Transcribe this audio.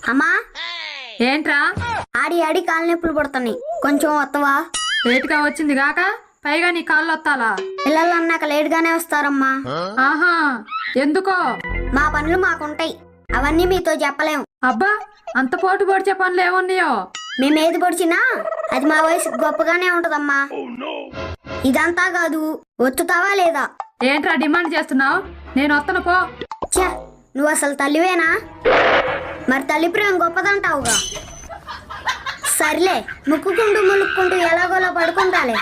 అమ్మా ఏంట్రా? ఆడి ఆడి కాలు నొప్పులు పడుతున్నాయి, కొంచెం వత్తవా? లేటుగా వచ్చింది గాక పైగా నీ కాళ్ళు వత్తాలా? పిల్లలు అన్నాక లేటుగానే వస్తారమ్మా. ఆహా, ఎందుకో? మా పనులు మాకుంటాయి, అవన్నీ మీతో చెప్పలేం. అబ్బా, అంత పోటు పొడిచే పనులు ఏమున్నాయో? మేమేది పొడిచినా అది మా వయసు గొప్పగానే ఉంటదమ్మా. ఇదంతా కాదు, ఒత్తుతావా లేదా? ఏంట్రా డిమాండ్ చేస్తున్నావు? నేను వత్తను పో. ఛ, నువ్వు అసలు తల్లివేనా? మరి తల్లి ప్రేమ గొప్పదంటావుగా. సర్లే, ముక్కుకుంటూ ములుక్కుంటూ ఎలాగోలా పడుకుంటాలే.